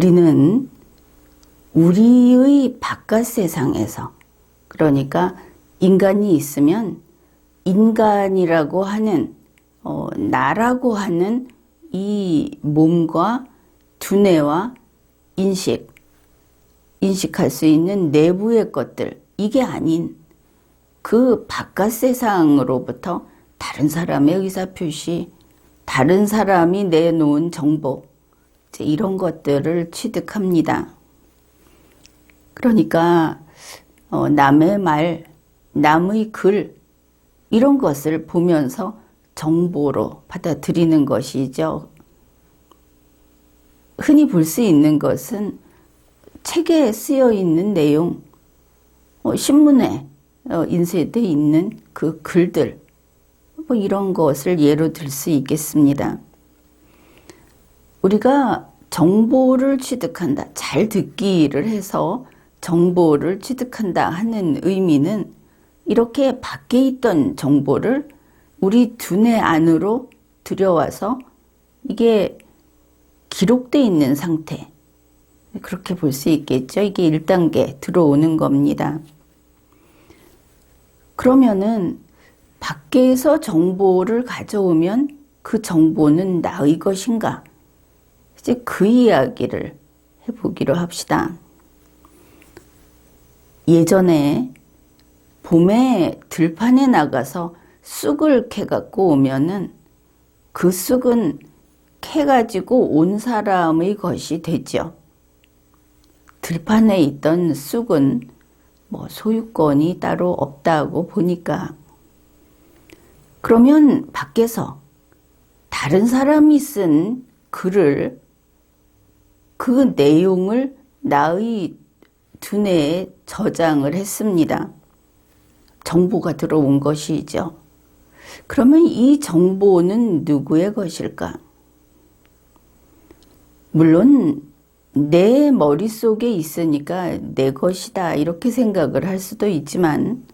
우리는 우리의 바깥 세상에서, 그러니까 인간이 있으면 인간이라고 하는 나라고 하는 이 몸과 두뇌와 인식할 수 있는 내부의 것들, 이게 아닌 그 바깥 세상으로부터 다른 사람의 의사표시, 다른 사람이 내놓은 정보, 이런 것들을 취득합니다. 그러니까 남의 말, 남의 글, 이런 것을 보면서 정보로 받아들이는 것이죠. 흔히 볼 수 있는 것은 책에 쓰여 있는 내용, 신문에 인쇄되어 있는 그 글들, 이런 것을 예로 들 수 있겠습니다. 우리가 정보를 취득한다, 잘 듣기를 해서 정보를 취득한다 하는 의미는 이렇게 밖에 있던 정보를 우리 두뇌 안으로 들여와서 이게 기록되어 있는 상태, 그렇게 볼 수 있겠죠. 이게 1단계 들어오는 겁니다. 그러면은 밖에서 정보를 가져오면 그 정보는 나의 것인가? 이제 그 이야기를 해보기로 합시다. 예전에 봄에 들판에 나가서 쑥을 캐갖고 오면은 그 쑥은 캐가지고 온 사람의 것이 되죠. 들판에 있던 쑥은 소유권이 따로 없다고 보니까. 그러면 밖에서 다른 사람이 쓴 글을, 그 내용을 나의 두뇌에 저장을 했습니다. 정보가 들어온 것이죠. 그러면 이 정보는 누구의 것일까? 물론 내 머릿속에 있으니까 내 것이다, 이렇게 생각을 할 수도 있지만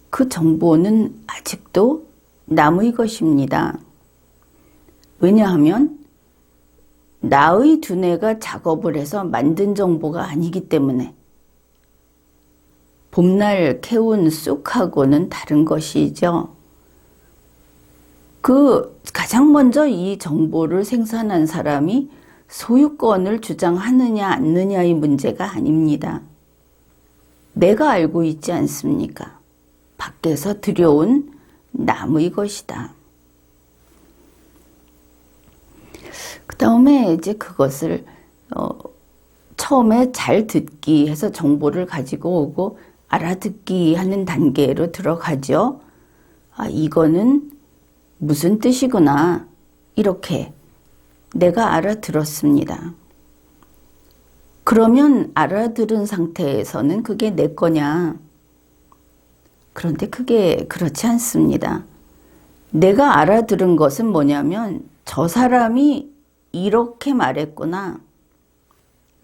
그 정보는 아직도 남의 것입니다. 왜냐하면 나의 두뇌가 작업을 해서 만든 정보가 아니기 때문에 봄날 캐온 쑥하고는 다른 것이죠. 가장 먼저 이 정보를 생산한 사람이 소유권을 주장하느냐 않느냐의 문제가 아닙니다. 내가 알고 있지 않습니까? 밖에서 들여온 남의 것이다. 그 다음에 이제 그것을 처음에 잘 듣기 해서 정보를 가지고 오고 알아듣기 하는 단계로 들어가죠. 이거는 무슨 뜻이구나, 이렇게 내가 알아들었습니다. 그러면 알아들은 상태에서는 그게 내 거냐? 그런데 그게 그렇지 않습니다. 내가 알아들은 것은 뭐냐면 저 사람이 이렇게 말했구나,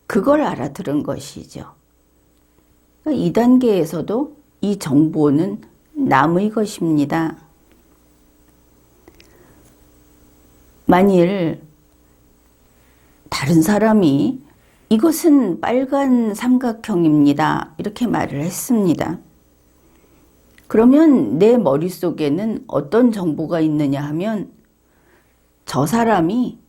그걸 알아들은 것이죠. 그러니까 2단계에서도 이 정보는 남의 것입니다. 만일 다른 사람이 이것은 빨간 삼각형입니다, 이렇게 말을 했습니다. 그러면 내 머릿속에는 어떤 정보가 있느냐 하면 저 사람이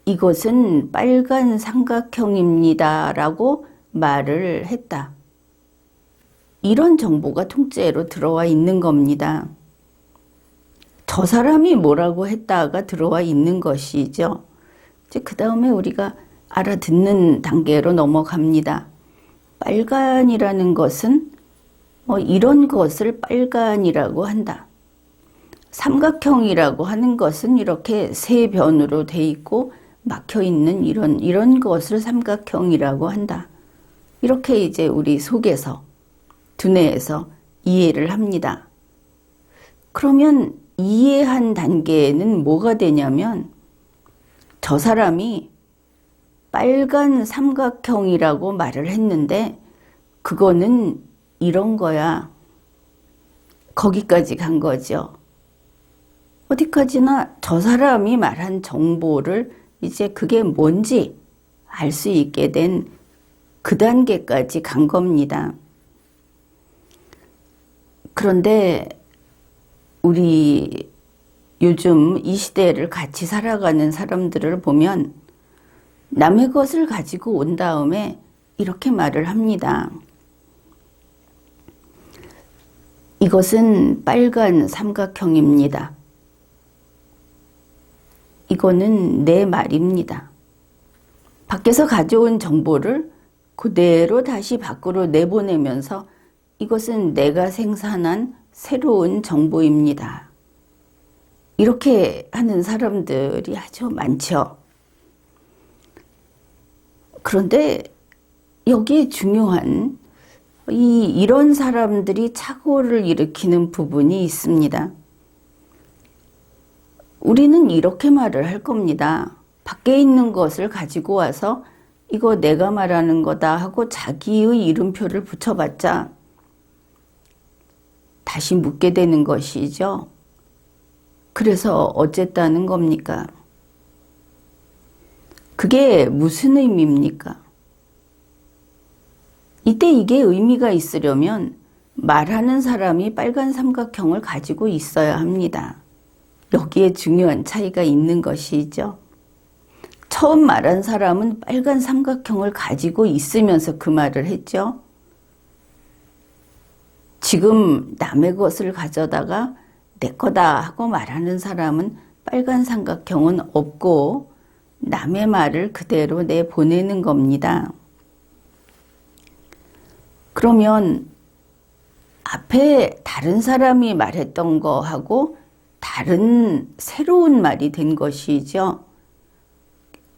이것은 빨간 삼각형입니다 라고 말을 했다, 이런 정보가 통째로 들어와 있는 겁니다. 저 사람이 뭐라고 했다가 들어와 있는 것이죠. 이제 그 다음에 우리가 알아듣는 단계로 넘어갑니다. 빨간이라는 것은 이런 것을 빨간이라고 한다. 삼각형이라고 하는 것은 이렇게 세 변으로 돼 있고 막혀 있는 이런 것을 삼각형이라고 한다. 이렇게 이제 우리 속에서, 두뇌에서 이해를 합니다. 그러면 이해한 단계에는 뭐가 되냐면 저 사람이 빨간 삼각형이라고 말을 했는데 그거는 이런 거야, 거기까지 간 거죠. 어디까지나 저 사람이 말한 정보를 이제 그게 뭔지 알 수 있게 된 그 단계까지 간 겁니다. 그런데 우리 요즘 이 시대를 같이 살아가는 사람들을 보면 남의 것을 가지고 온 다음에 이렇게 말을 합니다. 이것은 빨간 삼각형입니다. 이거는 내 말입니다. 밖에서 가져온 정보를 그대로 다시 밖으로 내보내면서 이것은 내가 생산한 새로운 정보입니다. 이렇게 하는 사람들이 아주 많죠. 그런데 여기에 중요한 이런 사람들이 착오를 일으키는 부분이 있습니다. 우리는 이렇게 말을 할 겁니다. 밖에 있는 것을 가지고 와서 이거 내가 말하는 거다 하고 자기의 이름표를 붙여봤자 다시 묻게 되는 것이죠. 그래서 어쨌다는 겁니까? 그게 무슨 의미입니까? 이때 이게 의미가 있으려면 말하는 사람이 빨간 삼각형을 가지고 있어야 합니다. 여기에 중요한 차이가 있는 것이죠. 처음 말한 사람은 빨간 삼각형을 가지고 있으면서 그 말을 했죠. 지금 남의 것을 가져다가 내 거다 하고 말하는 사람은 빨간 삼각형은 없고 남의 말을 그대로 내보내는 겁니다. 그러면 앞에 다른 사람이 말했던 거하고 다른 새로운 말이 된 것이죠.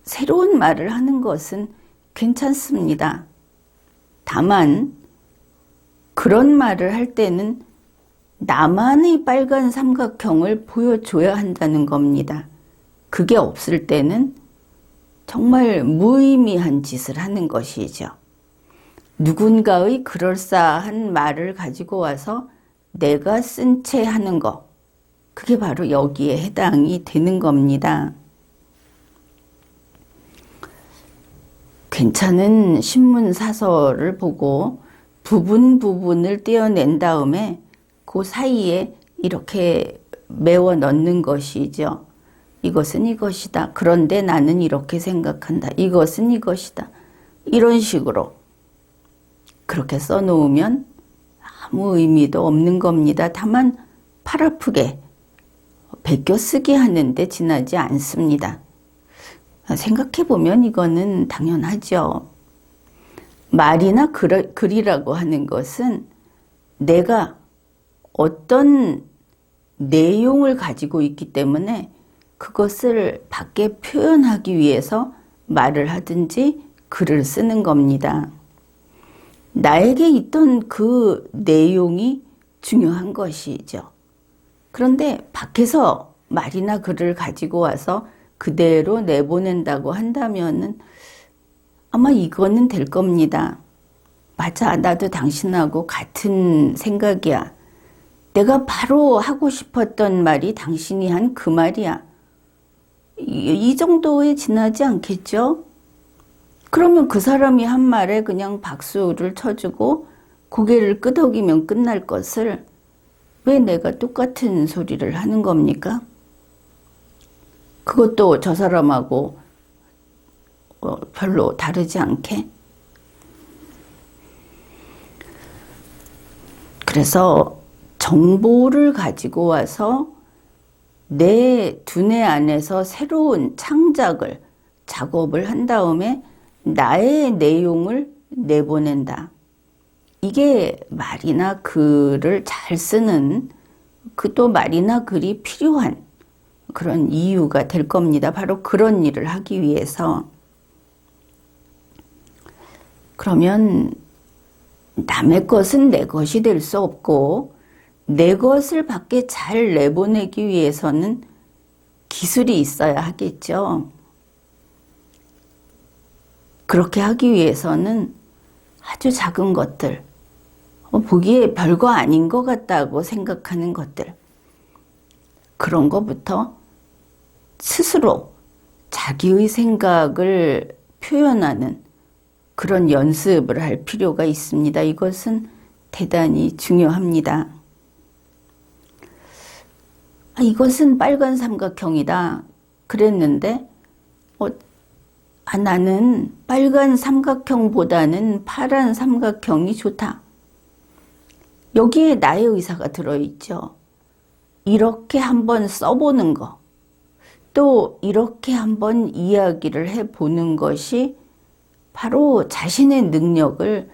새로운 말을 하는 것은 괜찮습니다. 다만 그런 말을 할 때는 나만의 빨간 삼각형을 보여줘야 한다는 겁니다. 그게 없을 때는 정말 무의미한 짓을 하는 것이죠. 누군가의 그럴싸한 말을 가지고 와서 내가 쓴 채 하는 거, 그게 바로 여기에 해당이 되는 겁니다. 괜찮은 신문 사설을 보고 부분을 떼어낸 다음에 그 사이에 이렇게 메워 넣는 것이죠. 이것은 이것이다. 그런데 나는 이렇게 생각한다. 이것은 이것이다. 이런 식으로 그렇게 써놓으면 아무 의미도 없는 겁니다. 다만 팔 아프게 베껴 쓰게 하는데 지나지 않습니다. 생각해보면 이거는 당연하죠. 말이나 글이라고 하는 것은 내가 어떤 내용을 가지고 있기 때문에 그것을 밖에 표현하기 위해서 말을 하든지 글을 쓰는 겁니다. 나에게 있던 그 내용이 중요한 것이죠. 그런데 밖에서 말이나 글을 가지고 와서 그대로 내보낸다고 한다면은 아마 이거는 될 겁니다. 맞아, 나도 당신하고 같은 생각이야. 내가 바로 하고 싶었던 말이 당신이 한 그 말이야. 이 정도에 지나지 않겠죠? 그러면 그 사람이 한 말에 그냥 박수를 쳐주고 고개를 끄덕이면 끝날 것을 왜 내가 똑같은 소리를 하는 겁니까? 그것도 저 사람하고 별로 다르지 않게. 그래서 정보를 가지고 와서 내 두뇌 안에서 새로운 창작을, 작업을 한 다음에 나의 내용을 내보낸다. 이게 말이나 글을 잘 쓰는, 또 말이나 글이 필요한 그런 이유가 될 겁니다. 바로 그런 일을 하기 위해서. 그러면 남의 것은 내 것이 될 수 없고 내 것을 밖에 잘 내보내기 위해서는 기술이 있어야 하겠죠. 그렇게 하기 위해서는 아주 작은 것들, 보기에 별거 아닌 것 같다고 생각하는 것들, 그런 것부터 스스로 자기의 생각을 표현하는 그런 연습을 할 필요가 있습니다. 이것은 대단히 중요합니다. 이것은 빨간 삼각형이다 그랬는데 나는 빨간 삼각형보다는 파란 삼각형이 좋다. 여기에 나의 의사가 들어있죠. 이렇게 한번 써보는 거, 또 이렇게 한번 이야기를 해보는 것이 바로 자신의 능력을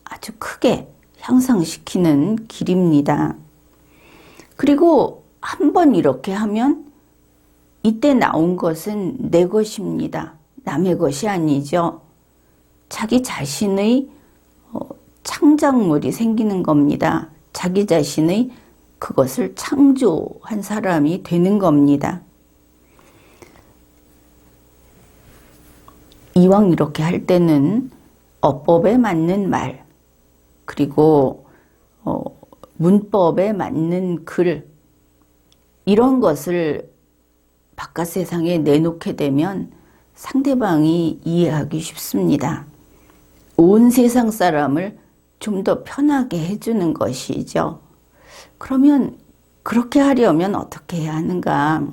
아주 크게 향상시키는 길입니다. 그리고 한번 이렇게 하면 이때 나온 것은 내 것입니다. 남의 것이 아니죠. 자기 자신의 창작물이 생기는 겁니다. 자기 자신의 그것을 창조한 사람이 되는 겁니다. 이왕 이렇게 할 때는 어법에 맞는 말, 그리고 문법에 맞는 글, 이런 것을 바깥 세상에 내놓게 되면 상대방이 이해하기 쉽습니다. 온 세상 사람을 좀 더 편하게 해주는 것이죠. 그러면 그렇게 하려면 어떻게 해야 하는가?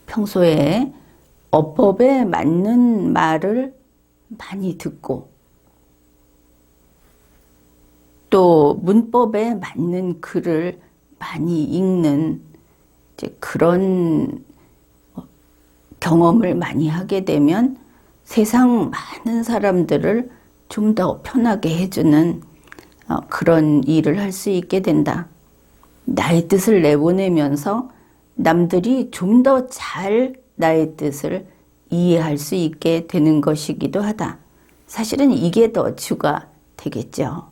평소에 어법에 맞는 말을 많이 듣고 또 문법에 맞는 글을 많이 읽는 그런 경험을 많이 하게 되면 세상 많은 사람들을 좀 더 편하게 해주는 그런 일을 할 수 있게 된다. 나의 뜻을 내보내면서 남들이 좀 더 잘 나의 뜻을 이해할 수 있게 되는 것이기도 하다. 사실은 이게 더 주가 되겠죠.